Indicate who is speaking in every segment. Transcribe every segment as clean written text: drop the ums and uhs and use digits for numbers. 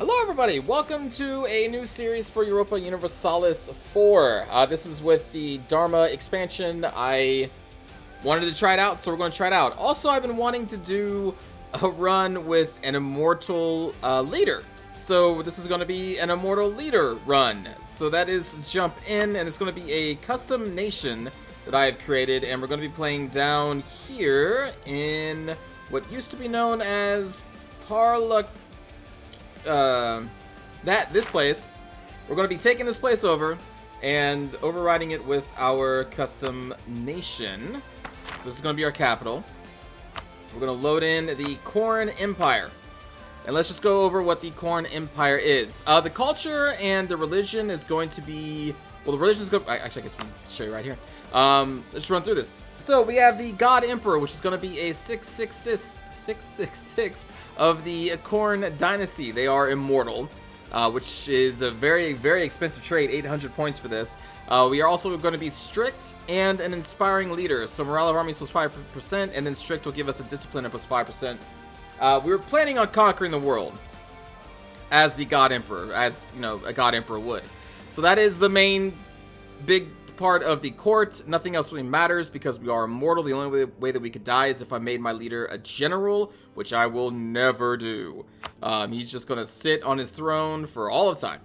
Speaker 1: Hello everybody, welcome to a new series for Europa Universalis 4. This is with the Dharma expansion. I wanted to try it out, so we're going to try it out. Also, I've been wanting to do a run with an immortal leader. So this is going to be an immortal leader run. So that is jump in, and it's going to be a custom nation that I have created, and we're going to be playing down here in what used to be known as this place. We're going to be taking this place over and overriding it with our custom nation. So this is going to be our capital. We're going to load in the Corn Empire. And let's just go over what the Corn Empire is. The culture and the religion is going to be... Well, the religion is going to... Actually, I guess we can show you right here. Let's run through this. So we have the God Emperor, which is going to be a 666 of the Corn Dynasty. They are immortal, which is a very, very expensive trait, 800 points for this. We are also going to be strict and an inspiring leader. So morale of armies plus 5%, and then strict will give us a discipline of plus 5%. We were planning on conquering the world as the God Emperor, as, you know, a God Emperor would. So that is the main big part of the court. Nothing else really matters because we are immortal. The only way that we could die is if I made my leader a general, which I will never do. He's just going to sit on his throne for all of time.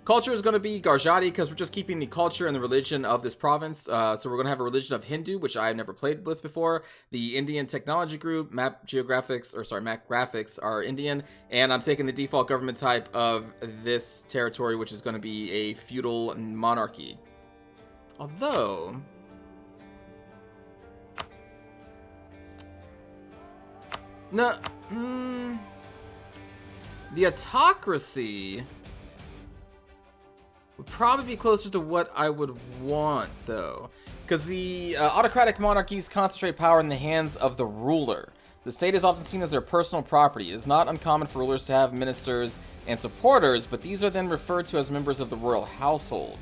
Speaker 1: Culture is going to be Garjati because we're just keeping the culture and the religion of this province. So we're going to have a religion of Hindu, which I have never played with before. The Indian Technology Group, Map Graphics are Indian. And I'm taking the default government type of this territory, which is going to be a feudal monarchy. Although... No, the autocracy would probably be closer to what I would want, though. Because the autocratic monarchies concentrate power in the hands of the ruler. The state is often seen as their personal property. It is not uncommon for rulers to have ministers and supporters, but these are then referred to as members of the royal household.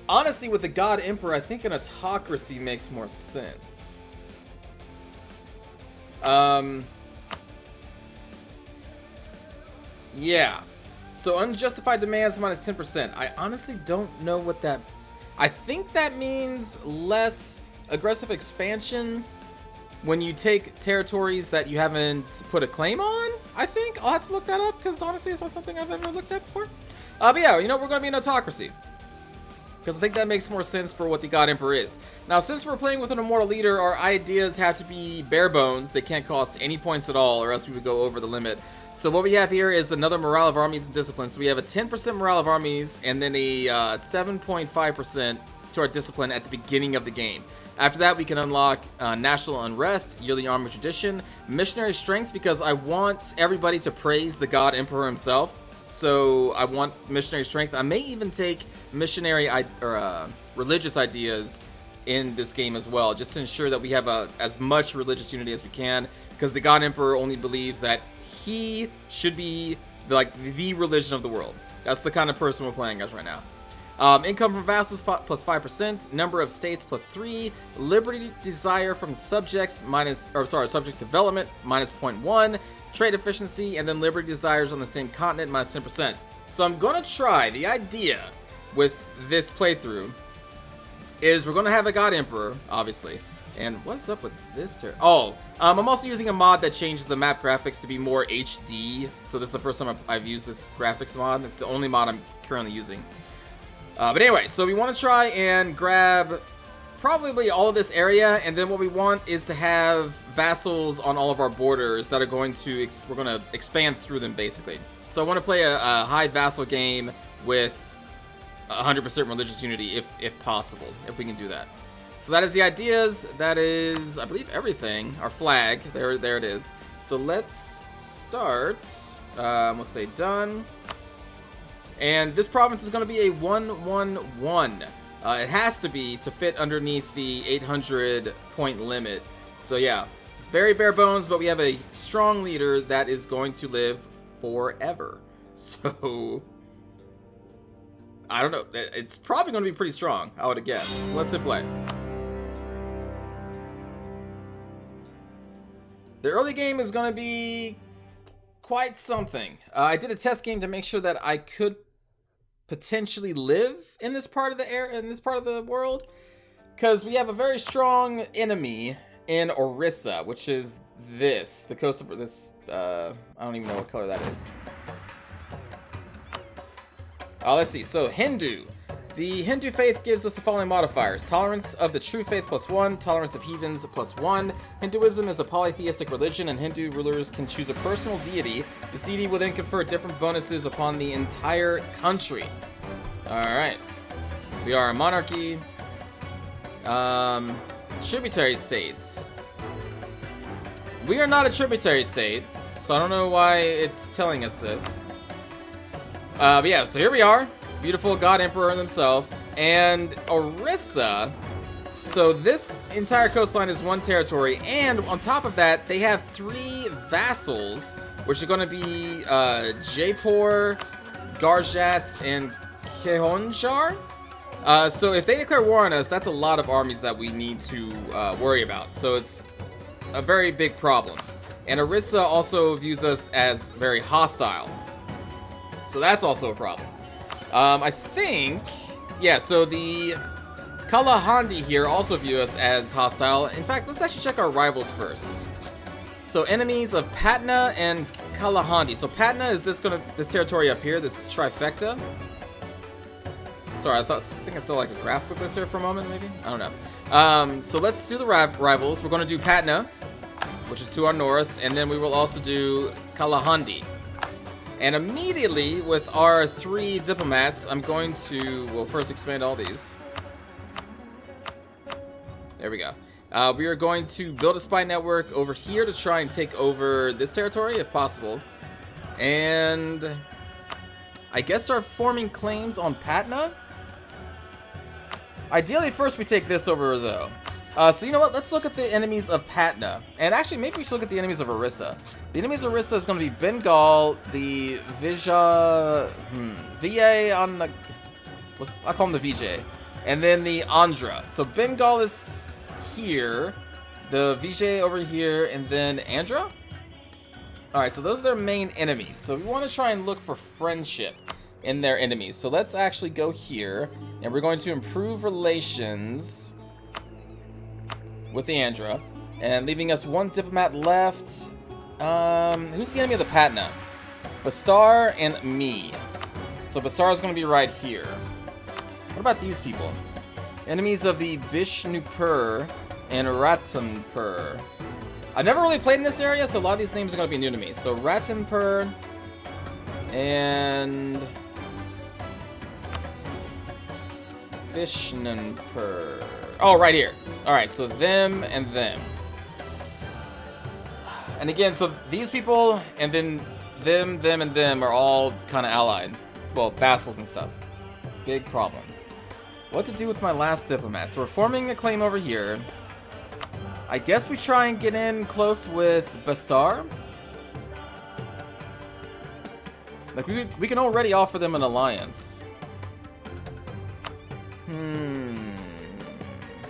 Speaker 1: Honestly, with the God Emperor, I think an autocracy makes more sense. Yeah. So unjustified demands minus 10%. I honestly don't know what that... I think that means less aggressive expansion when you take territories that you haven't put a claim on, I think. I'll have to look that up because honestly it's not something I've ever looked at before. But yeah, you know, we're going to be an autocracy. Because I think that makes more sense for what the God Emperor is. Now, since we're playing with an immortal leader, our ideas have to be bare bones. They can't cost any points at all, or else we would go over the limit. So what we have here is another morale of armies and discipline. So we have a 10% morale of armies, and then a 7.5% to our discipline at the beginning of the game. After that, we can unlock national unrest, yearly army tradition, missionary strength, because I want everybody to praise the God Emperor himself. So I want missionary strength. I may even take missionary religious ideas in this game as well, just to ensure that we have as much religious unity as we can, because the God Emperor only believes that he should be the religion of the world. That's the kind of person we're playing as right now. Income from vassals plus 5%, number of states plus 3, liberty desire from subjects subject development minus 0.1, trade efficiency, and then liberty desires on the same continent minus 10%. So I'm gonna try. The idea with this playthrough is we're gonna have a God Emperor, obviously. And what's up with this here? Oh, I'm also using a mod that changes the map graphics to be more HD. So this is the first time I've used this graphics mod. It's the only mod I'm currently using. But anyway, so we want to try and grab probably all of this area, and then what we want is to have vassals on all of our borders that are going to, we're going to expand through them basically. So I want to play a high vassal game with 100% religious unity if possible, if we can do that. So that is the ideas. That is, I believe, everything. Our flag, there it is. So let's start. We'll say done. And this province is going to be a 1-1-1. It has to be to fit underneath the 800 point limit. So yeah, very bare bones, but we have a strong leader that is going to live forever. So I don't know. It's probably going to be pretty strong, I would guess. Let's hit play. The early game is going to be quite something. I did a test game to make sure that I could potentially live in this part of the world, because we have a very strong enemy in Orissa, which is the coast of this. I don't even know what color that is. Let's see. So Hindu. The Hindu faith gives us the following modifiers: tolerance of the true faith +1, tolerance of heathens +1. Hinduism is a polytheistic religion, and Hindu rulers can choose a personal deity. This deity will then confer different bonuses upon the entire country. Alright. We are a monarchy. Tributary states. We are not a tributary state, so I don't know why it's telling us this. But yeah, so here we are. Beautiful God Emperor himself. And Orissa. So this entire coastline is one territory. And on top of that, they have 3 vassals, which are going to be Jaipur, Garjat, and Kehonjar. So if they declare war on us, that's a lot of armies that we need to worry about. So it's a very big problem. And Orissa also views us as very hostile. So that's also a problem. I think, yeah, so the Kalahandi here also view us as hostile. In fact, let's actually check our rivals first. So enemies of Patna and Kalahandi. So Patna is this territory up here, this trifecta. Sorry, I think I saw like a graph with this here for a moment, maybe? I don't know. So let's do the rivals. We're going to do Patna, which is to our north, and then we will also do Kalahandi. And immediately, with our 3 diplomats, I'm going to, well, first expand all these. There we go. We are going to build a spy network over here to try and take over this territory, if possible. And I guess start forming claims on Patna? Ideally, first we take this over, though. So you know what? Let's look at the enemies of Patna. And actually, maybe we should look at the enemies of Orissa. The enemies of Orissa is going to be Bengal, the VA on the... I call them the VJ. And then the Andhra. So Bengal is here. The VJ over here. And then Andhra? Alright, so those are their main enemies. So we want to try and look for friendship in their enemies. So let's actually go here. And we're going to improve relations with the Andhra, and leaving us 1 diplomat left. Who's the enemy of the Patna? Bastar and me. So Bastar is going to be right here. What about these people? Enemies of the Vishnupur and Ratanpur. I've never really played in this area, so a lot of these names are going to be new to me. So Ratanpur and Vishnupur. Oh, right here. Alright, so them and them. And again, so these people and then them and them are all kind of allied. Well, vassals and stuff. Big problem. What to do with my last diplomat? So we're forming a claim over here. I guess we try and get in close with Bastar. Like, we can already offer them an alliance.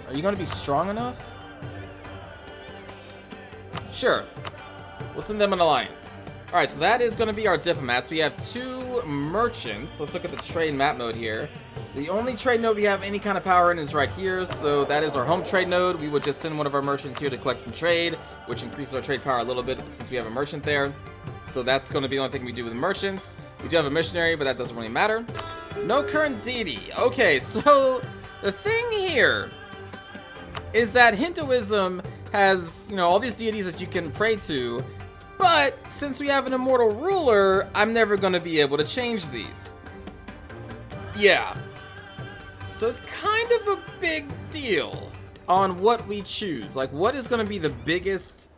Speaker 1: Are you going to be strong enough? Sure. We'll send them an alliance. Alright, so that is going to be our diplomats. We have 2 merchants. Let's look at the trade map mode here. The only trade node we have any kind of power in is right here, so that is our home trade node. We would just send one of our merchants here to collect from trade, which increases our trade power a little bit since we have a merchant there. So that's going to be the only thing we do with the merchants. We do have a missionary, but that doesn't really matter. No current deity. Okay, so the thing here is that Hinduism has, you know, all these deities that you can pray to, but since we have an immortal ruler, I'm never going to be able to change these. Yeah. So it's kind of a big deal on what we choose. Like, what is going to be the biggest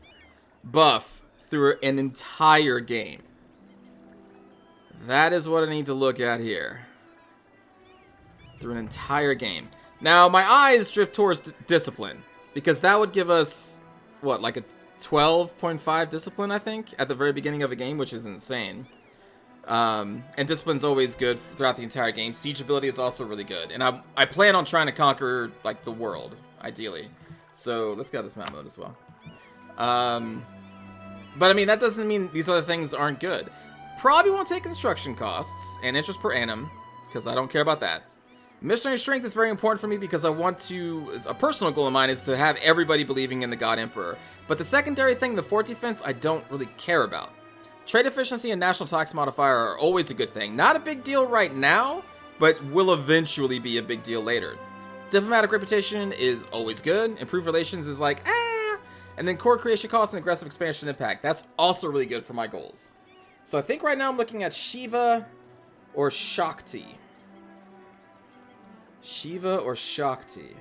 Speaker 1: buff through an entire game? That is what I need to look at here. Through an entire game. Now, my eyes drift towards discipline, because that would give us, what, like a 12.5 discipline, I think, at the very beginning of a game, which is insane. And discipline's always good throughout the entire game. Siege ability is also really good. And I plan on trying to conquer, like, the world, ideally. So, let's get out of this map mode as well. But I mean, that doesn't mean these other things aren't good. Probably won't take construction costs and interest per annum, because I don't care about that. Missionary strength is very important for me because I want to, it's a personal goal of mine, is to have everybody believing in the God Emperor. But the secondary thing, the fort defense, I don't really care about. Trade efficiency and national tax modifier are always a good thing. Not a big deal right now, but will eventually be a big deal later. Diplomatic reputation is always good. Improved relations is like, and then core creation costs and aggressive expansion impact. That's also really good for my goals. So I think right now I'm looking at Shiva or Shakti. Shiva or Shakti.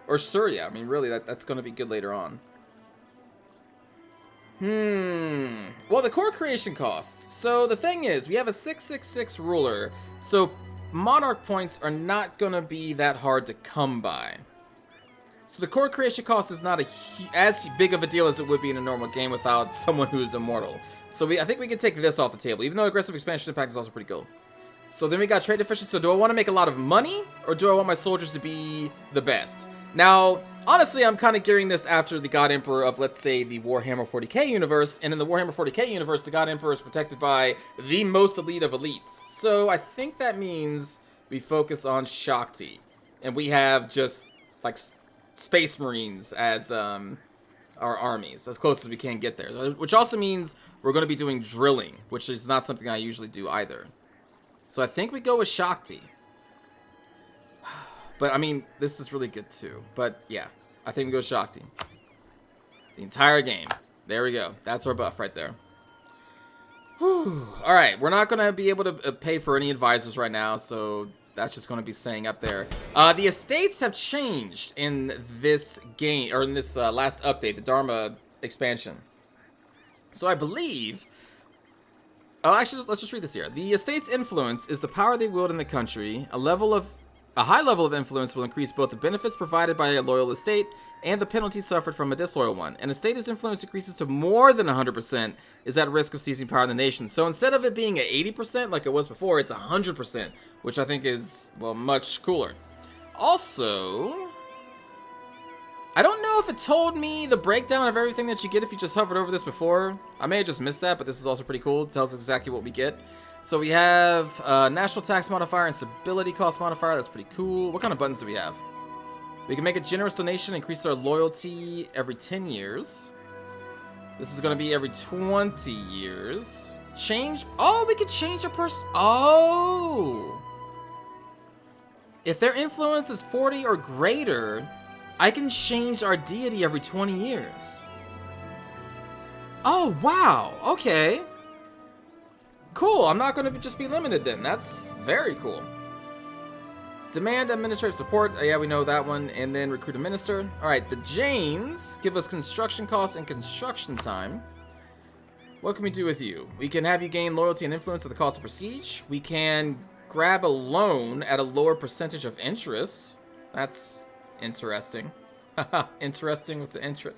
Speaker 1: Or Surya. I mean, really, that's going to be good later on. Well, the core creation costs. So the thing is, we have a 666 ruler. So monarch points are not going to be that hard to come by. So the core creation cost is not as big of a deal as it would be in a normal game without someone who is immortal. So I think we can take this off the table, even though aggressive expansion impact is also pretty cool. So then we got trade efficiency. So do I want to make a lot of money, or do I want my soldiers to be the best? Now, honestly, I'm kind of gearing this after the God Emperor of, let's say, the Warhammer 40k universe. And in the Warhammer 40k universe, the God Emperor is protected by the most elite of elites. So I think that means we focus on Shakti. And we have just, like, Space Marines as our armies, as close as we can get there. Which also means we're going to be doing drilling, which is not something I usually do either. So I think we go with Shakti. But, I mean, this is really good, too. But, yeah, I think we go Shakti. The entire game. There we go. That's our buff right there. Whew. All right, we're not going to be able to pay for any advisors right now, so that's just going to be staying up there. The estates have changed in this game, or in this last update, the Dharma expansion. So I believe... Oh, actually, let's just read this here. The estate's influence is the power they wield in the country. A high level of influence will increase both the benefits provided by a loyal estate and the penalties suffered from a disloyal one. An estate whose influence increases to more than 100% is at risk of seizing power in the nation. So instead of it being at 80% like it was before, it's 100%, which I think is, well, much cooler. Also, I don't know if it told me the breakdown of everything that you get if you just hovered over this before. I may have just missed that, but this is also pretty cool. It tells us exactly what we get. So we have national tax modifier and stability cost modifier. That's pretty cool. What kind of buttons do we have? We can make a generous donation, increase our loyalty every 10 years. This is going to be every 20 years. Change. Oh, we could change a person. Oh. If their influence is 40 or greater, I can change our deity every 20 years. Oh, wow. Okay. Cool. I'm not going to just be limited then. That's very cool. Demand administrative support. Yeah, we know that one. And then recruit a minister. All right. The Janes give us construction costs and construction time. What can we do with you? We can have you gain loyalty and influence at the cost of prestige. We can grab a loan at a lower percentage of interest. That's interesting. Interesting with the interest.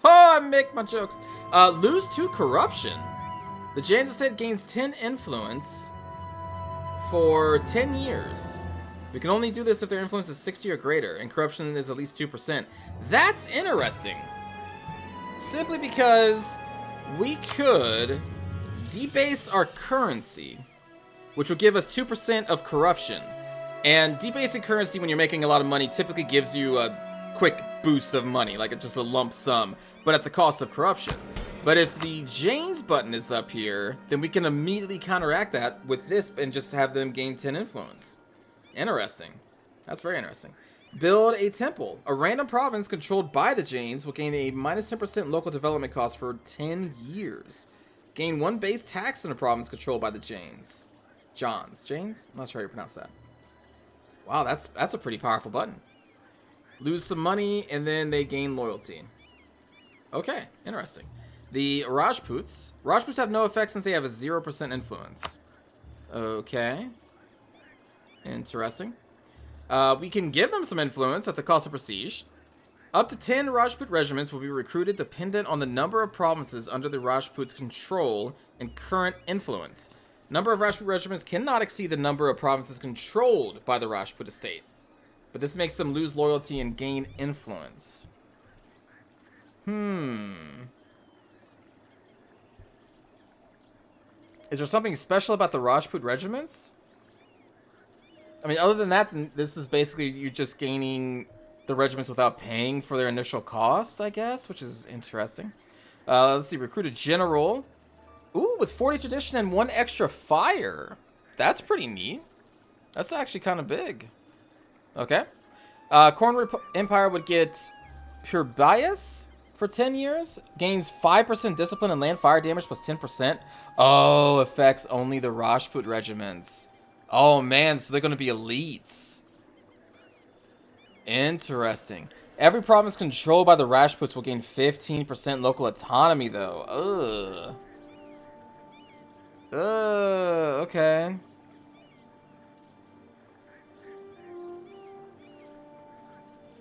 Speaker 1: Oh, I make my jokes. Lose 2 corruption. The Jane's estate gains 10 influence for 10 years. We can only do this if their influence is 60 or greater, and corruption is at least 2%. That's interesting. Simply because we could debase our currency, which would give us 2% of corruption. And debasing currency when you're making a lot of money typically gives you a quick boost of money, like just a lump sum, but at the cost of corruption. But if the Jane's button is up here, then we can immediately counteract that with this and just have them gain 10 influence. Interesting. That's very interesting. Build a temple. A random province controlled by the Janes will gain a minus 10% local development cost for 10 years. Gain 1 base tax in a province controlled by the Janes. Janes? I'm not sure how you pronounce that. Wow, that's a pretty powerful button. Lose some money, and then they gain loyalty. Okay, interesting. The Rajputs. Rajputs have no effect since they have a 0% influence. Okay. Interesting. We can give them some influence at the cost of prestige. Up to 10 Rajput regiments will be recruited dependent on the number of provinces under the Rajputs' control and current influence. Number of Rajput regiments cannot exceed the number of provinces controlled by the Rajput estate. But this makes them lose loyalty and gain influence. Is there something special about the Rajput regiments? I mean, other than that, this is basically you just gaining the regiments without paying for their initial cost, I guess, which is interesting. Let's see, recruit a general. Ooh, with 40 tradition and 1 extra fire. That's pretty neat. That's actually kind of big. Okay. Corn Empire would get Pure Bias for 10 years. Gains 5% discipline and land fire damage plus 10%. Oh, affects only the Rajput regiments. Oh, man, so they're going to be elites. Interesting. Every province controlled by the Rajputs will gain 15% local autonomy, though. Okay.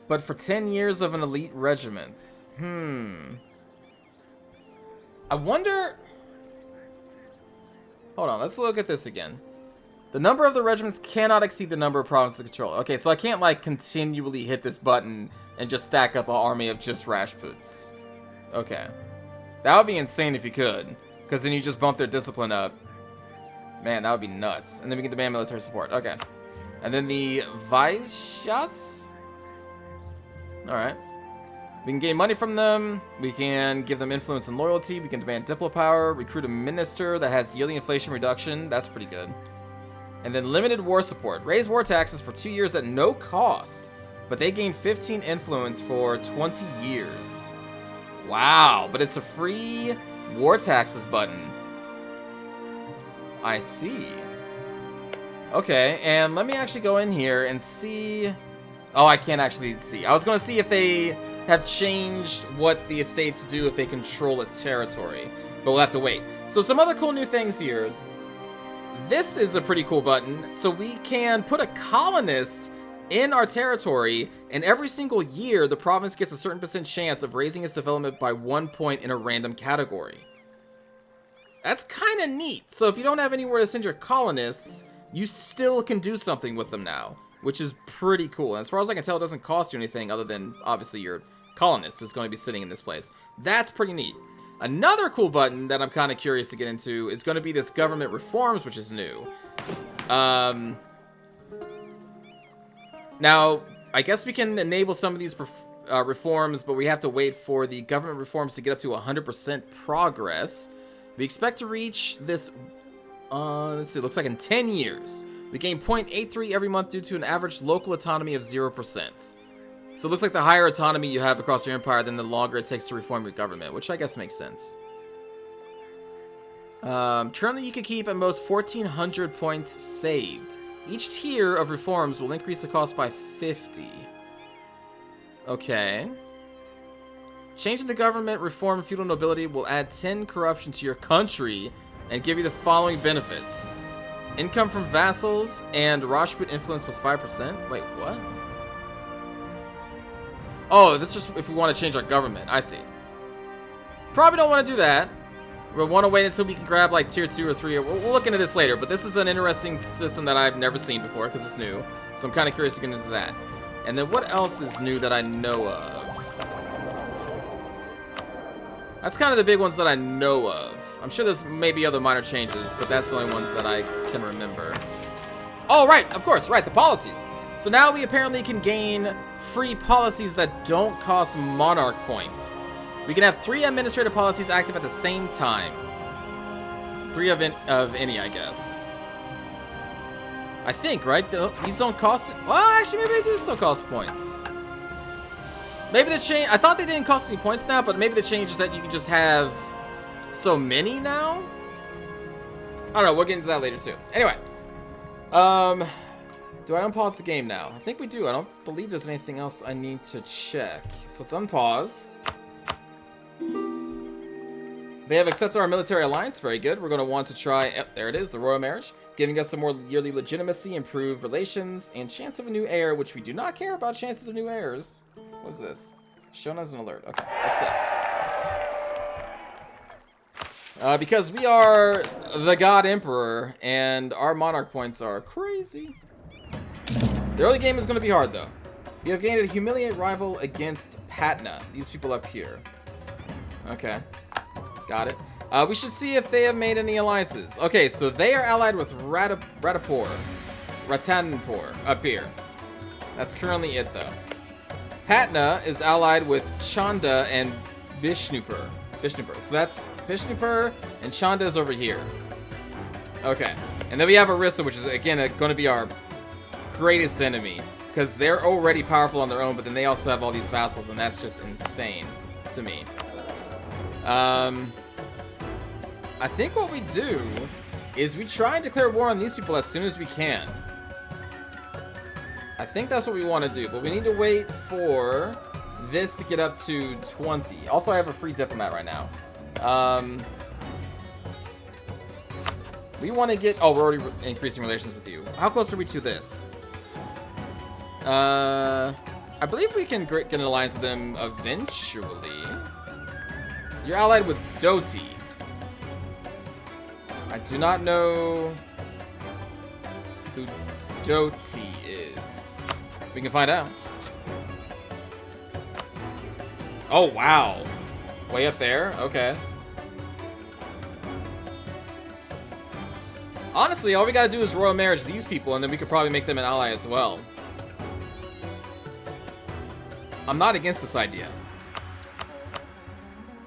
Speaker 1: But for 10 years of an elite regiments. I wonder... Hold on, let's look at this again. The number of the regiments cannot exceed the number of provinces control. Okay, so I can't, like, continually hit this button and just stack up an army of just Rajputs. Okay. That would be insane if you could. Because then you just bump their discipline up. Man, that would be nuts. And then we can demand military support. Okay. And then the Vaishyas? Alright. We can gain money from them. We can give them influence and loyalty. We can demand diplo power. Recruit a minister that has yearly inflation reduction. That's pretty good. And then limited war support. Raise war taxes for 2 years at no cost. But they gain 15 influence for 20 years. Wow. But it's a free war taxes button. I see. Okay. And let me actually go in here and see... Oh, I can't actually see. I was going to see if they have changed what the estates do if they control a territory. But we'll have to wait. So some other cool new things here. This is a pretty cool button. So we can put a colonist in our territory, and every single year, the province gets a certain % chance of raising its development by 1 point in a random category. That's kind of neat. So if you don't have anywhere to send your colonists, you still can do something with them now, which is pretty cool. And as far as I can tell, it doesn't cost you anything other than, obviously, your colonist is going to be sitting in this place. That's pretty neat. Another cool button that I'm kind of curious to get into is going to be this government reforms, which is new. Now, I guess we can enable some of these reforms, but we have to wait for the government reforms to get up to 100% progress. We expect to reach this, let's see, it looks like in 10 years. We gain 0.83 every month due to an average local autonomy of 0%. So it looks like the higher autonomy you have across your empire, then the longer it takes to reform your government, which I guess makes sense. Currently, you can keep at most 1,400 points saved. Each tier of reforms will increase the cost by 50. Okay. Changing the government, reform feudal nobility will add 10 corruption to your country and give you the following benefits. Income from vassals and Rajput influence plus 5%. Wait, what? Oh, that's just if we want to change our government. I see. Probably don't want to do that. We'll want to wait until we can grab like tier 2 or 3. We'll look into this later, but this is an interesting system that I've never seen before because it's new. So I'm kind of curious to get into that. And then what else is new that I know of? That's kind of the big ones that I know of. I'm sure there's maybe other minor changes, but that's the only ones that I can remember. Oh, right, of course, right, the policies. So now we apparently can gain free policies that don't cost monarch points. We can have 3 administrative policies active at the same time. 3 of any, I guess. I think, right? These don't cost... Well, actually, maybe they do still cost points. Maybe the change... I thought they didn't cost any points now, but maybe the change is that you can just have so many now? I don't know. We'll get into that later, too. Anyway. Do I unpause the game now? I think we do. I don't believe there's anything else I need to check. So let's unpause. They have accepted our military alliance. Very good. We're going to want to try... Yep, there it is. The royal marriage. Giving us some more yearly legitimacy, improved relations, and chance of a new heir, which we do not care about chances of new heirs. What's this? Shown as an alert. Okay, accept. Because we are the God Emperor, and our monarch points are crazy. The early game is going to be hard, though. You have gained a humiliate rival against Patna. These people up here. Okay. Got it. We should see if they have made any alliances. Okay, so they are allied with Ratanpur up here. That's currently it, though. Patna is allied with Chanda and Vishnupur. So that's Vishnupur, and Chanda is over here. Okay. And then we have Orissa, which is, again, going to be our greatest enemy. Because they're already powerful on their own, but then they also have all these vassals, and that's just insane to me. I think what we do is we try and declare war on these people as soon as we can. I think that's what we want to do, but we need to wait for this to get up to 20. Also, I have a free diplomat right now. We want to get... Oh, we're already increasing relations with you. How close are we to this? I believe we can get an alliance with them eventually. You're allied with Doti. I do not know who Doti is. We can find out. Oh, wow. Way up there? Okay. Honestly, all we gotta do is royal marriage these people, and then we could probably make them an ally as well. I'm not against this idea.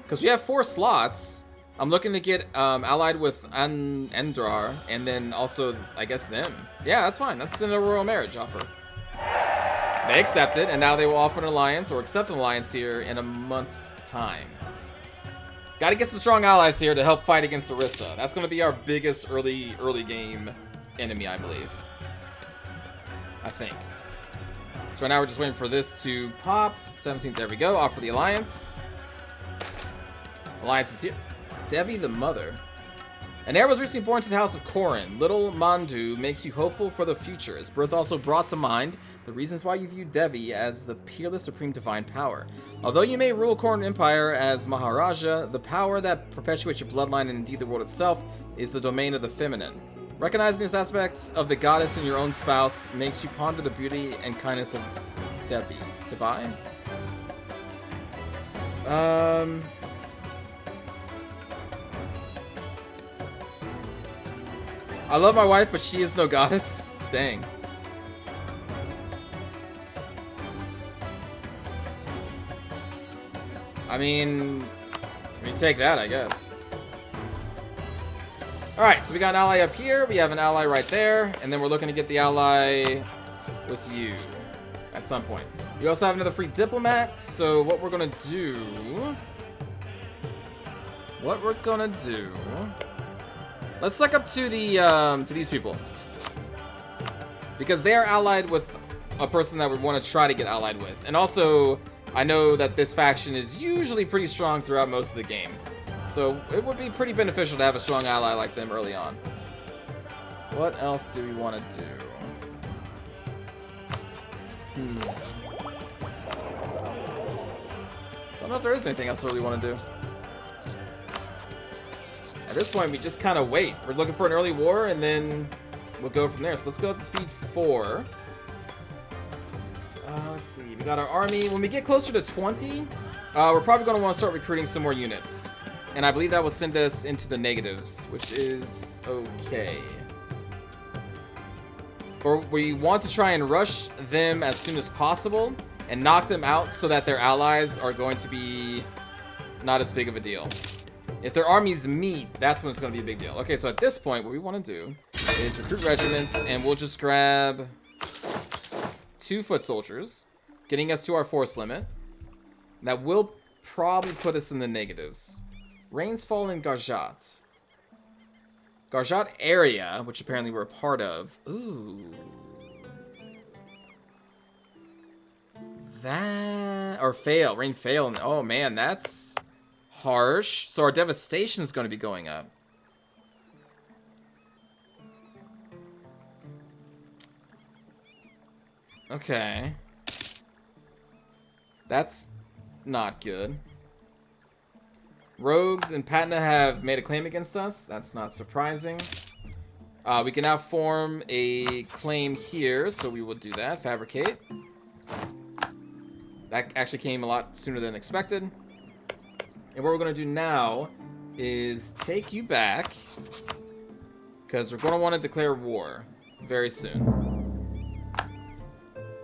Speaker 1: Because we have 4 slots. I'm looking to get allied with Endrar, and then also, I guess, them. Yeah, that's fine. That's in a royal marriage offer. They accepted, and now they will offer an alliance, or accept an alliance here in a month's time. Gotta get some strong allies here to help fight against Orissa. That's going to be our biggest early game enemy, I believe. I think. So right now we're just waiting for this to pop. 17th, there we go. Offer the alliance. Alliance is here. Devi the Mother. An heir was recently born to the House of Korin. Little Mandu makes you hopeful for the future. His birth also brought to mind the reasons why you view Devi as the peerless supreme divine power. Although you may rule Korin Empire as Maharaja, the power that perpetuates your bloodline and indeed the world itself is the domain of the feminine. Recognizing these aspects of the goddess in your own spouse makes you ponder the beauty and kindness of Devi. Divine? I love my wife, but she is no goddess. Dang. I mean, take that, I guess. Alright, so we got an ally up here, we have an ally right there, and then we're looking to get the ally with you at some point. We also have another free diplomat, so what we're gonna do... Let's look up to the to these people, because they are allied with a person that we want to try to get allied with, and also I know that this faction is usually pretty strong throughout most of the game, so it would be pretty beneficial to have a strong ally like them early on. What else do we want to do? Don't know if there is anything else I really want to do. At this point, we just kind of wait. We're looking for an early war, and then we'll go from there. So let's go up to speed 4. Let's see. We got our army. When we get closer to 20, we're probably going to want to start recruiting some more units. And I believe that will send us into the negatives, which is okay. Or we want to try and rush them as soon as possible and knock them out so that their allies are going to be not as big of a deal. If their armies meet, that's when it's going to be a big deal. Okay, so at this point, what we want to do is recruit regiments, and we'll just grab 2 foot soldiers, getting us to our force limit. That will probably put us in the negatives. Rains fall in Garjat. Garjat area, which apparently we're a part of. Ooh. That... Or fail. Rain fail. Oh, man, that's... harsh. So our devastation is going to be going up. Okay. That's not good. Rogues and Patna have made a claim against us. That's not surprising. We can now form a claim here, so we will do that. Fabricate. That actually came a lot sooner than expected. And what we're going to do now is take you back, because we're going to want to declare war very soon.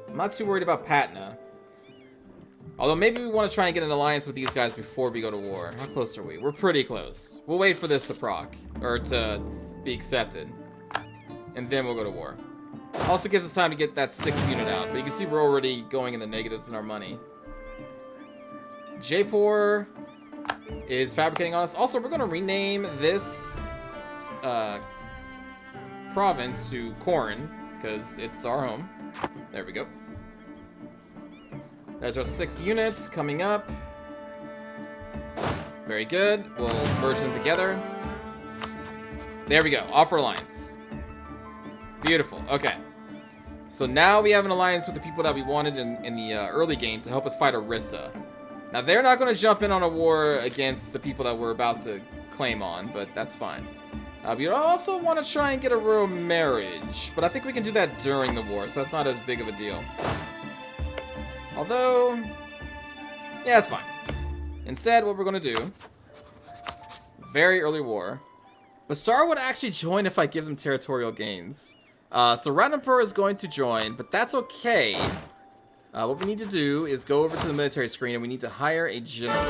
Speaker 1: I'm not too worried about Patna. Although maybe we want to try and get an alliance with these guys before we go to war. How close are we? We're pretty close. We'll wait for this to proc, or to be accepted. And then we'll go to war. Also gives us time to get that 6th unit out. But you can see we're already going in the negatives in our money. Jaipur is fabricating on us. Also, we're going to rename this province to Korin, because it's our home. There we go. There's our 6 units coming up. Very good. We'll merge them together. There we go. Offer alliance. Beautiful. Okay. So now we have an alliance with the people that we wanted in the early game to help us fight Orissa. Now, they're not going to jump in on a war against the people that we're about to claim on, but that's fine. We also want to try and get a royal marriage, but I think we can do that during the war, so that's not as big of a deal. Although, yeah, it's fine. Instead, what we're going to do, very early war, Bastar would actually join if I give them territorial gains. So Ratnapur is going to join, but that's okay. What we need to do is go over to the military screen and we need to hire a general.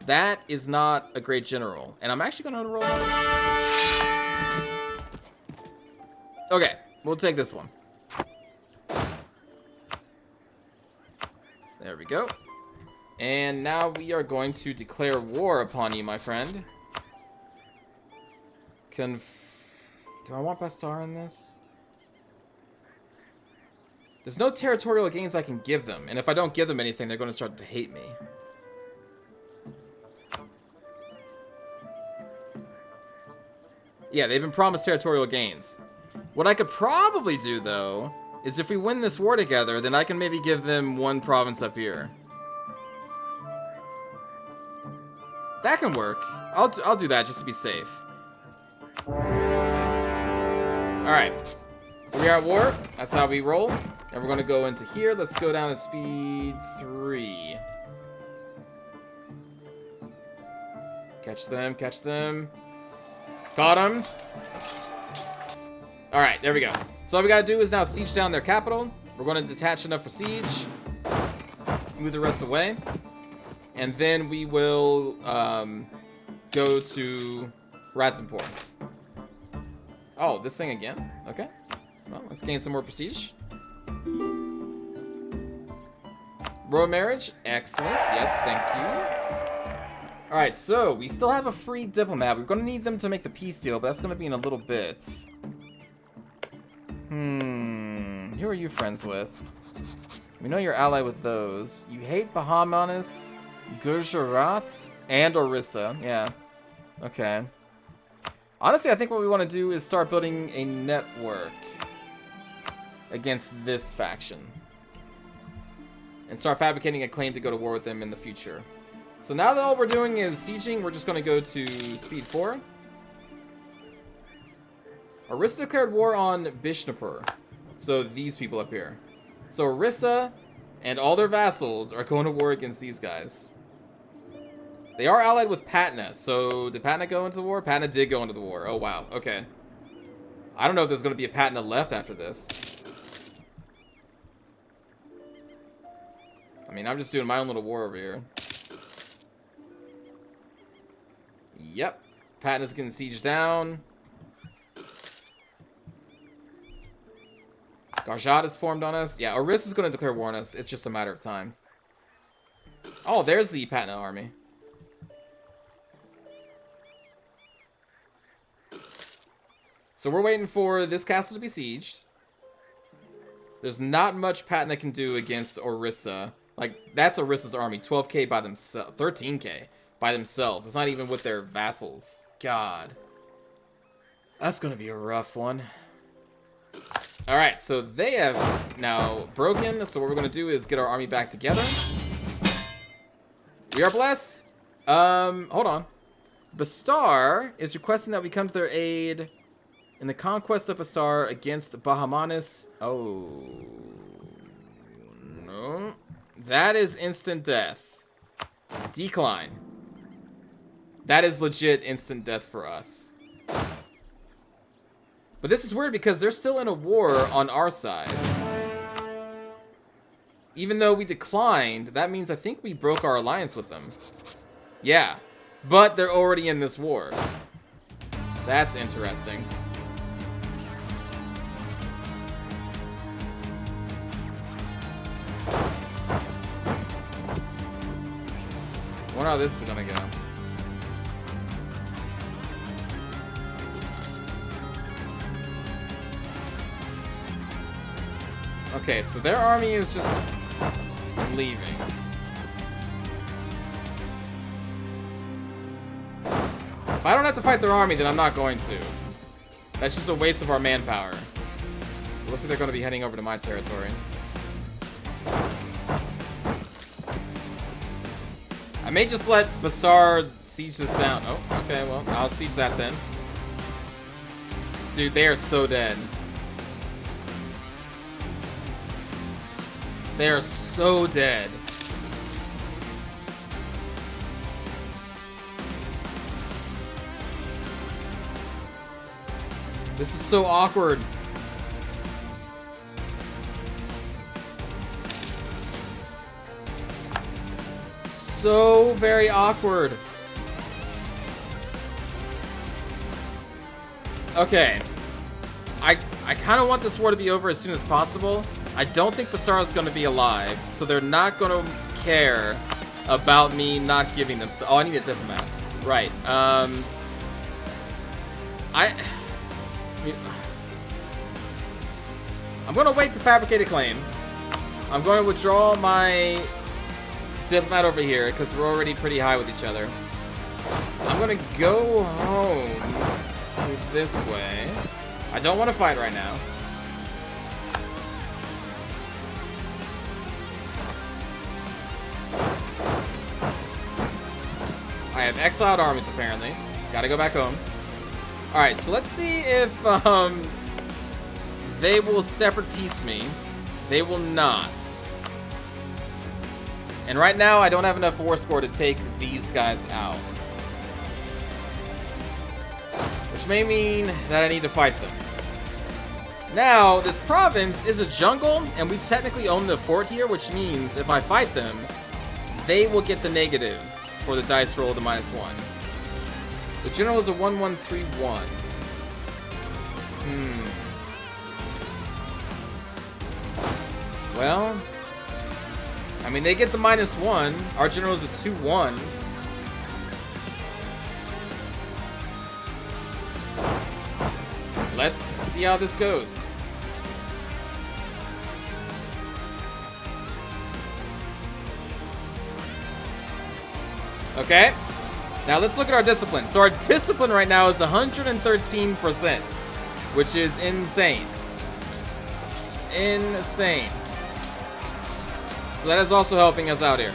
Speaker 1: That is not a great general. And I'm actually going to roll. Okay, we'll take this one. There we go. And now we are going to declare war upon you, my friend. Do I want Bastar in this? There's no territorial gains I can give them. And if I don't give them anything, they're going to start to hate me. Yeah, they've been promised territorial gains. What I could probably do, though, is if we win this war together, then I can maybe give them one province up here. That can work. I'll do that just to be safe. Alright. So we are at war. That's how we roll. And we're going to go into here. Let's go down to speed 3. Catch them, catch them. Caught them. Alright, there we go. So all we gotta do is now siege down their capital. We're going to detach enough for siege. Move the rest away. And then we will go to Ratnapur. Oh, this thing again? Okay. Well, let's gain some more prestige. Royal marriage. Excellent. Yes, thank you. Alright, so we still have a free diplomat. We're going to need them to make the peace deal, but that's going to be in a little bit. Who are you friends with? We know you're allied with those. You hate Bahamanis, Gujarat, and Orissa. Yeah. Okay. Honestly, I think what we want to do is start building a network against this faction. And start fabricating a claim to go to war with them in the future. So now that all we're doing is sieging, we're just going to go to speed 4. Orissa declared war on Bishnupur. So these people up here. So Orissa and all their vassals are going to war against these guys. They are allied with Patna. So did Patna go into the war? Patna did go into the war. Oh, wow. Okay. I don't know if there's going to be a Patna left after this. I mean, I'm just doing my own little war over here. Yep. Patna's getting sieged down. Garjat is formed on us. Yeah, Orissa is going to declare war on us. It's just a matter of time. Oh, there's the Patna army. So we're waiting for this castle to be sieged. There's not much Patna can do against Orissa. Like, that's Orissa's army. 12k by themselves. 13k by themselves. It's not even with their vassals. God. That's going to be a rough one. Alright, so they have now broken. So what we're going to do is get our army back together. We are blessed. Hold on. Bastar is requesting that we come to their aid in the conquest of Bastar against Bahamanis. Oh. No. That is instant death. Decline. That is legit instant death for us. But this is weird because they're still in a war on our side. Even though we declined, that means I think we broke our alliance with them. Yeah, but they're already in this war. That's interesting. I wonder how this is gonna go. Okay, so their army is just leaving. If I don't have to fight their army, then I'm not going to. That's just a waste of our manpower. It looks like they're going to be heading over to my territory. I may just let Bastard siege this down. Oh, okay, well, I'll siege that then. Dude, they are so dead. They are so dead. This is so awkward. So very awkward. Okay. I kind of want this war to be over as soon as possible. I don't think Basara's going to be alive, so they're not going to care about me not giving them... Oh, I need a diplomat. Right. I'm going to wait to fabricate a claim. I'm going to withdraw my diplomat over here, because we're already pretty high with each other. I'm going to go home through this way. I don't want to fight right now. I have exiled armies, apparently. Gotta go back home. Alright, so let's see if they will separate piece me. They will not. And right now, I don't have enough war score to take these guys out. Which may mean that I need to fight them. Now, this province is a jungle, and we technically own the fort here, which means if I fight them, they will get the negative for the dice roll of the -1. The general is a 1131. Well, I mean, they get the -1. Our general is a 2-1. Let's see how this goes. Okay, now let's look at our discipline. So our discipline right now is 113%, which is insane. Insane. So that is also helping us out here.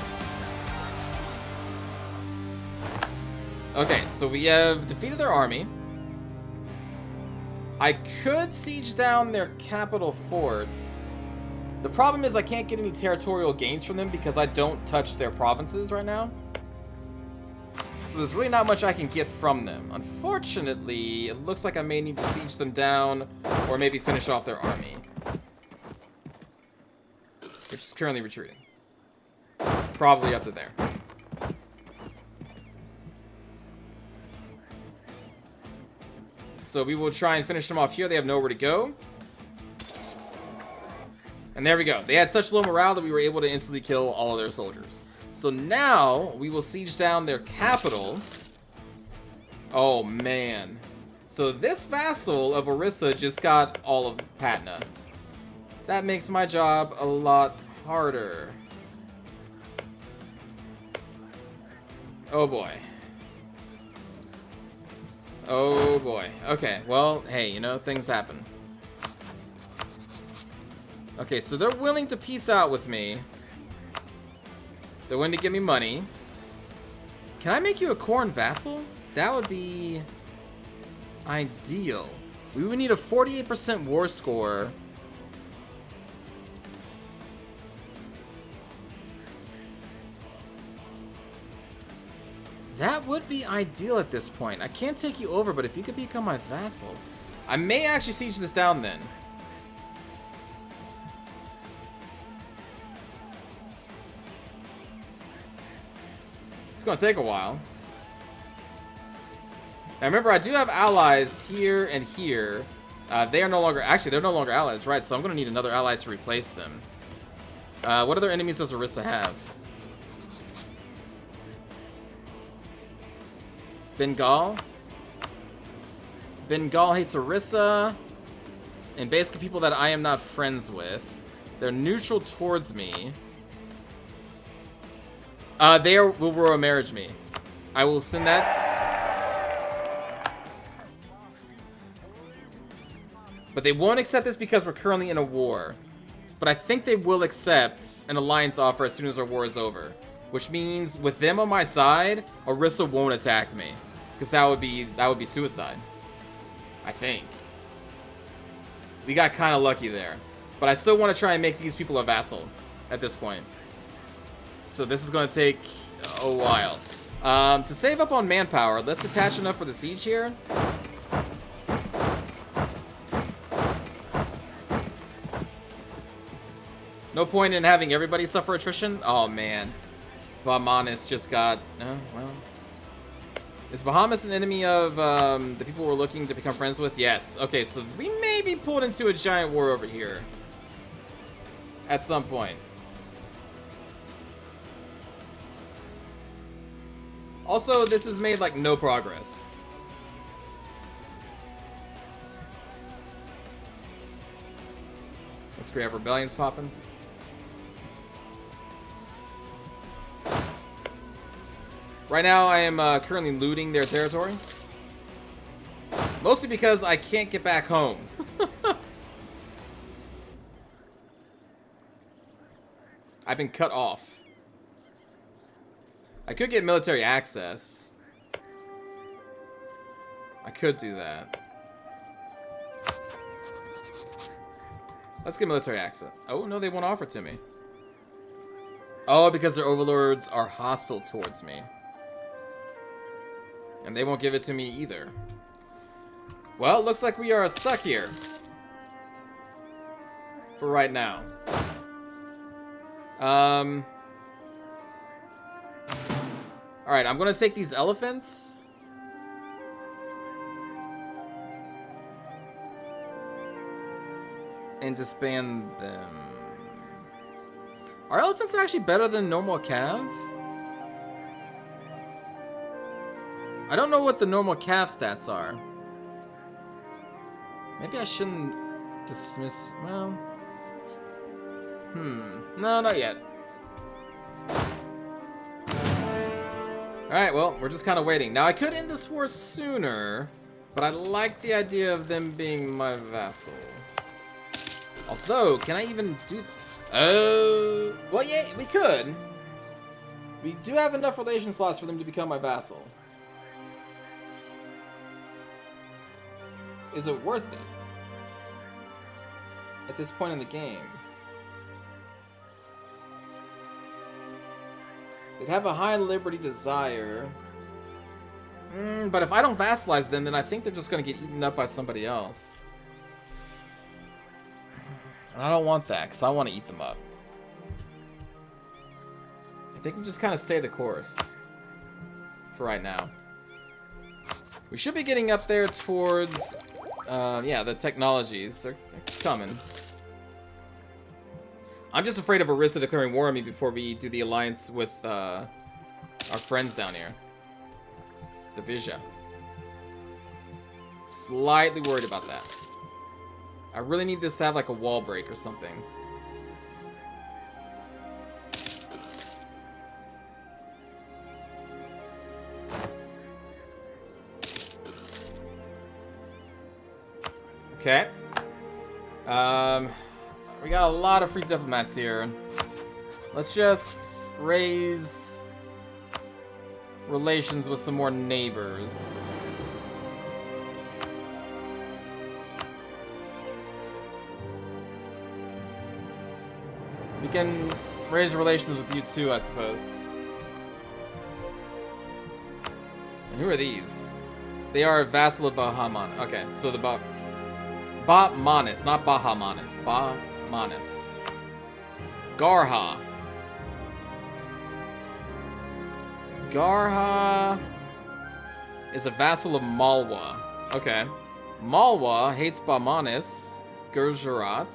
Speaker 1: Okay, so we have defeated their army. I could siege down their capital forts. The problem is I can't get any territorial gains from them because I don't touch their provinces right now. So there's really not much I can get from them. Unfortunately, it looks like I may need to siege them down or maybe finish off their army, which is currently retreating. Probably up to there. So we will try and finish them off here. They have nowhere to go. And there we go. They had such low morale that we were able to instantly kill all of their soldiers. So now we will siege down their capital. Oh, man. So this vassal of Orissa just got all of Patna. That makes my job a lot harder. Oh, boy. Oh, boy. Okay, well, hey, you know, things happen. Okay, so they're willing to peace out with me. They're willing to give me money. Can I make you a corn vassal? That would be ideal. We would need a 48% war score. That would be ideal at this point. I can't take you over, but if you could become my vassal, I may actually siege this down then. It's gonna take a while. Now remember, I do have allies here and here. They are no longer, actually, they're no longer allies, right? So I'm gonna need another ally to replace them. What other enemies does Orisa have? Bengal? Bengal hates Orisa. And basically people that I am not friends with. They're neutral towards me. They will royal marriage me. I will send that. But they won't accept this because we're currently in a war. But I think they will accept an alliance offer as soon as our war is over. Which means with them on my side, Orisa won't attack me. Because that would be suicide. I think. We got kind of lucky there. But I still want to try and make these people a vassal at this point. So this is going to take a while. To save up on manpower, let's detach enough for the siege here. No point in having everybody suffer attrition. Oh man, Bahamas just got. Well, is Bahamas an enemy of the people we're looking to become friends with? Yes. Okay, so we may be pulled into a giant war over here at some point. Also, this has made like no progress. Looks great. Have rebellions popping. Right now, I am currently looting their territory. Mostly because I can't get back home. I've been cut off. I could get military access. I could do that. Let's get military access. Oh, no, they won't offer it to me. Oh, because their overlords are hostile towards me. And they won't give it to me either. Well, it looks like we are stuck here. For right now. Alright, I'm gonna take these elephants. And disband them. Are elephants actually better than normal cav? I don't know what the normal calf stats are. Maybe I shouldn't dismiss... Well... No, not yet. Alright, well, we're just kind of waiting. Now, I could end this war sooner, but I like the idea of them being my vassal. Although, can I even do... Oh... Well, yeah, we could. We do have enough relation slots for them to become my vassal. Is it worth it? At this point in the game. They'd have a high liberty desire. But if I don't vassalize them, then I think they're just going to get eaten up by somebody else. And I don't want that, because I want to eat them up. I think we just kind of stay the course. For right now. We should be getting up there towards... yeah, the technologies. They're coming. I'm just afraid of Orisa declaring war on me before we do the alliance with our friends down here. The Vizja. Slightly worried about that. I really need this to have like a wall break or something. Okay. We got a lot of free diplomats here. Let's just raise relations with some more neighbors. We can raise relations with you too, I suppose. Who are these? They are a vassal of Bahaman. Okay, so the Ba-Manis, not Bahamanis. Ba-Manis. Garha. Garha is a vassal of Malwa. Okay. Malwa hates Bahmanis. Gujarat.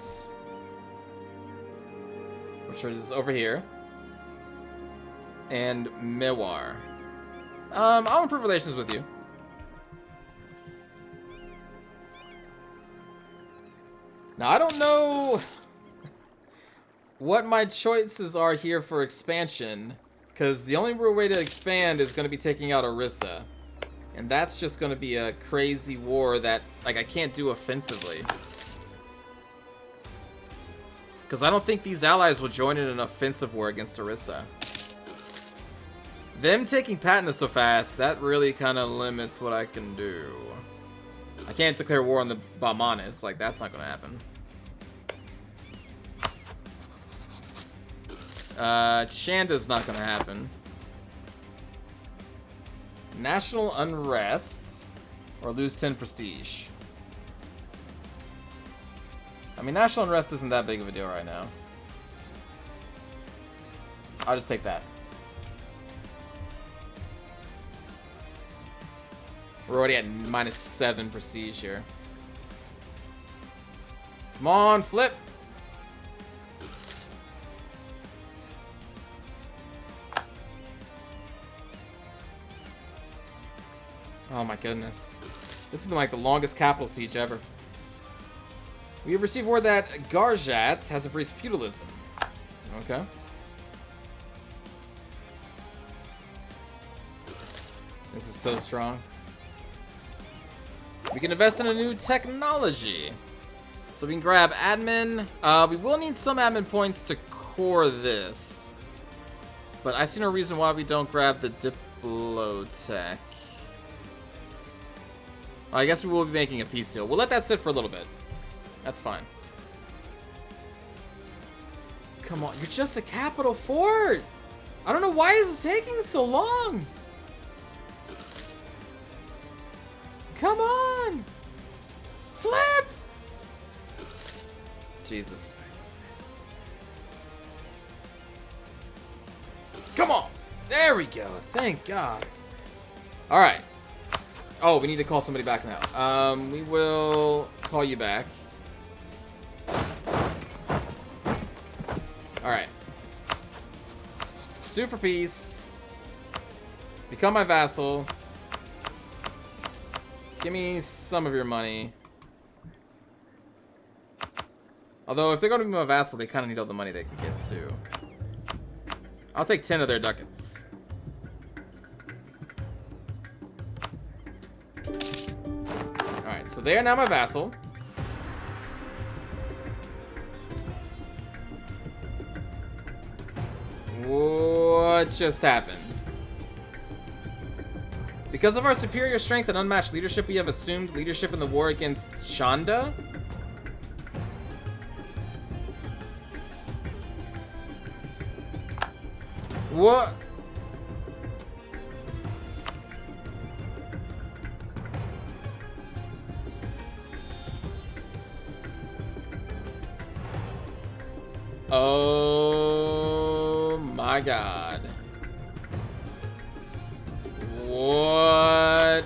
Speaker 1: Which is over here. And Mewar. I'll improve relations with you. Now, I don't know what my choices are here for expansion, because the only real way to expand is going to be taking out Orissa. And that's just going to be a crazy war that, like, I can't do offensively. Because I don't think these allies will join in an offensive war against Orissa. Them taking Patna so fast, that really kind of limits what I can do. I can't declare war on the Bahmanis. Like, that's not going to happen. Chanda's not going to happen. National unrest. Or lose 10 prestige. I mean, national unrest isn't that big of a deal right now. I'll just take that. We're already at -7 prestige here. Come on, flip! Oh my goodness. This has been like the longest capital siege ever. We have received word that Garjat has embraced feudalism. Okay. This is so strong. We can invest in a new technology. So we can grab admin. We will need some admin points to core this. But I see no reason why we don't grab the Diplotech. I guess we will be making a peace deal. We'll let that sit for a little bit. That's fine. Come on, you're just a capital fort. I don't know why is it taking so long. Come on! Flip! Jesus. Come on! There we go. Thank God. Alright. Oh, we need to call somebody back now. We will call you back. Alright. Sue for peace. Become my vassal. Give me some of your money. Although, if they're going to be my vassal, they kind of need all the money they can get, too. I'll take 10 of their ducats. Alright, so they are now my vassal. What just happened? Because of our superior strength and unmatched leadership, we have assumed leadership in the war against Chanda. What? Oh my God. What?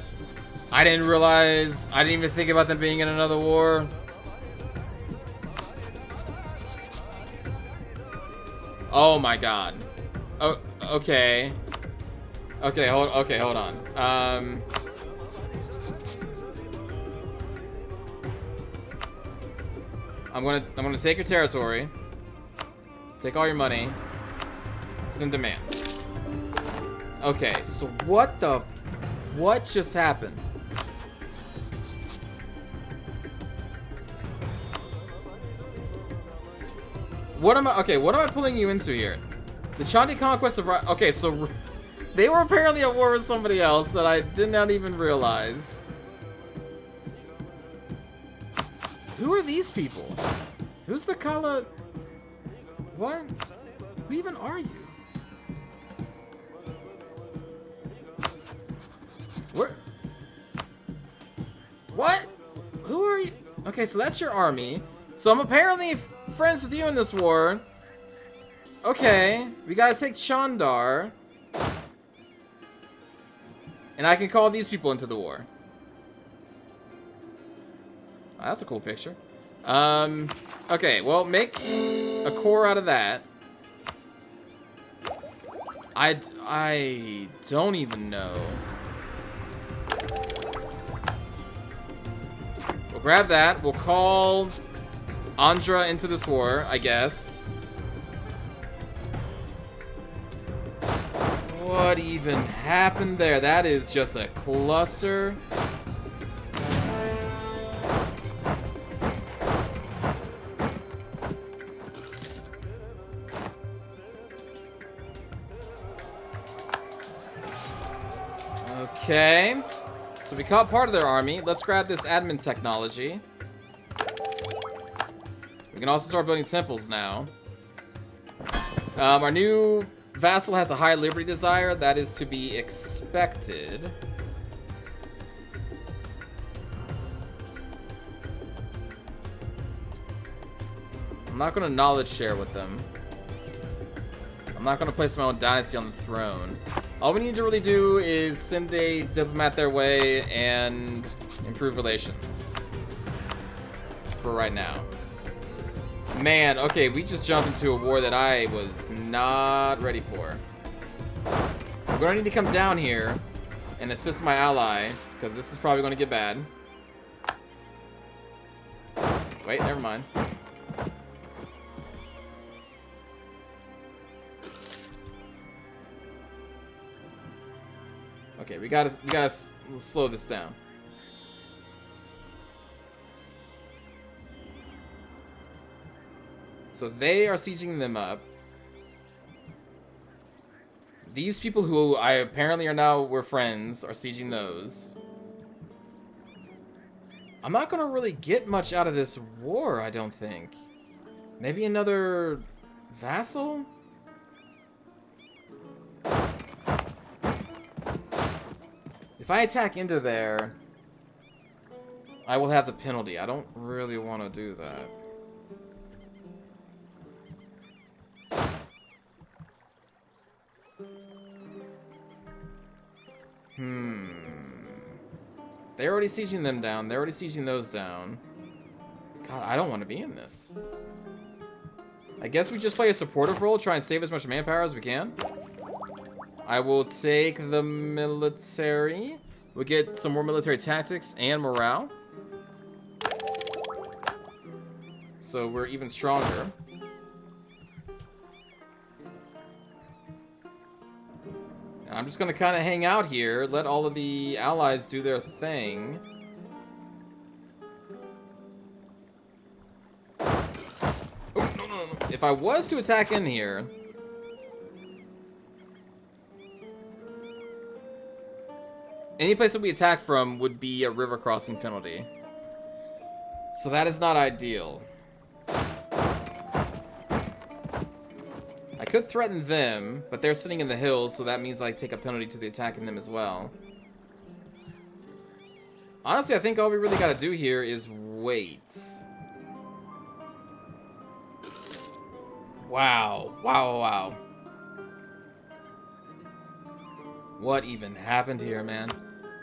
Speaker 1: I didn't realize. I didn't even think about them being in another war. Oh my God. Oh, okay. Okay, hold on. I'm gonna take your territory. Take all your money. Send demands. Okay, so what just happened? What am I pulling you into here? The Chandi conquest of okay, so they were apparently at war with somebody else that I did not even realize. Who are these people? Who's the Kala? What? Who even are you? What? Who are you? Okay, so that's your army. So I'm apparently friends with you in this war. Okay, we gotta take Chandar. And I can call these people into the war. Oh, that's a cool picture. Okay, well, make a core out of that. I don't even know. We'll grab that. We'll call Andra into this war, I guess. What even happened there? That is just a cluster. Okay. So we caught part of their army. Let's grab this admin technology. We can also start building temples now. Our new vassal has a high liberty desire. That is to be expected. I'm not going to knowledge share with them. I'm not going to place my own dynasty on the throne. All we need to really do is send a diplomat their way and improve relations. For right now. Man, okay, we just jumped into a war that I was not ready for. We're going to need to come down here and assist my ally, because this is probably going to get bad. Wait, never mind. Okay, we gotta slow this down. So they are sieging them up. These people who I apparently we're friends are sieging those. I'm not gonna really get much out of this war, I don't think. Maybe another vassal? If I attack into there, I will have the penalty. I don't really want to do that. They're already sieging them down. They're already sieging those down. God, I don't want to be in this. I guess we just play a supportive role, try and save as much manpower as we can. I will take the military. We'll get some more military tactics and morale. So we're even stronger. I'm just going to kind of hang out here, let all of the allies do their thing. Oh, no. If I was to attack in here... any place that we attack from would be a river crossing penalty. So that is not ideal. I could threaten them, but they're sitting in the hills, so that means I take a penalty to the attacking them as well. Honestly, I think all we really gotta do here is wait. Wow. What even happened here, man?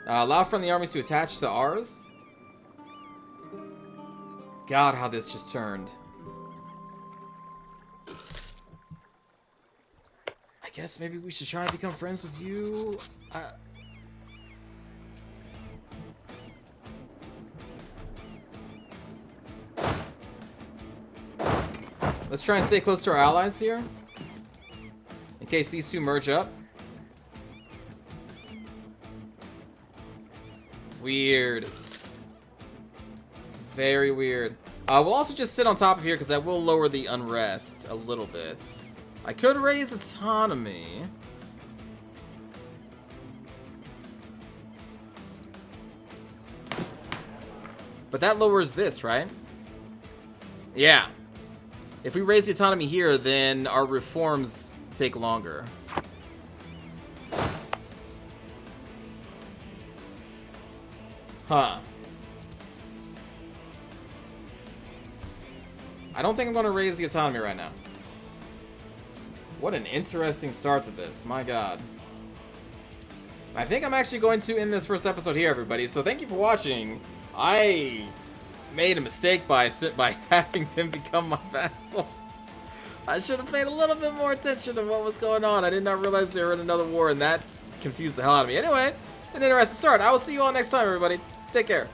Speaker 1: Allow friendly armies to attach to ours? God, how this just turned. I guess maybe we should try to become friends with you. Let's try and stay close to our allies here. In case these two merge up. Weird. Very weird. We'll also just sit on top of here because that will lower the unrest a little bit. I could raise autonomy. But that lowers this, right? Yeah. If we raise the autonomy here, then our reforms take longer. Huh. I don't think I'm going to raise the autonomy right now. What an interesting start to this. My god. I think I'm actually going to end this first episode here, everybody. So thank you for watching. I made a mistake by having them become my vassal. I should have paid a little bit more attention to what was going on. I did not realize they were in another war, and that confused the hell out of me. Anyway, an interesting start. I will see you all next time, everybody. Take care.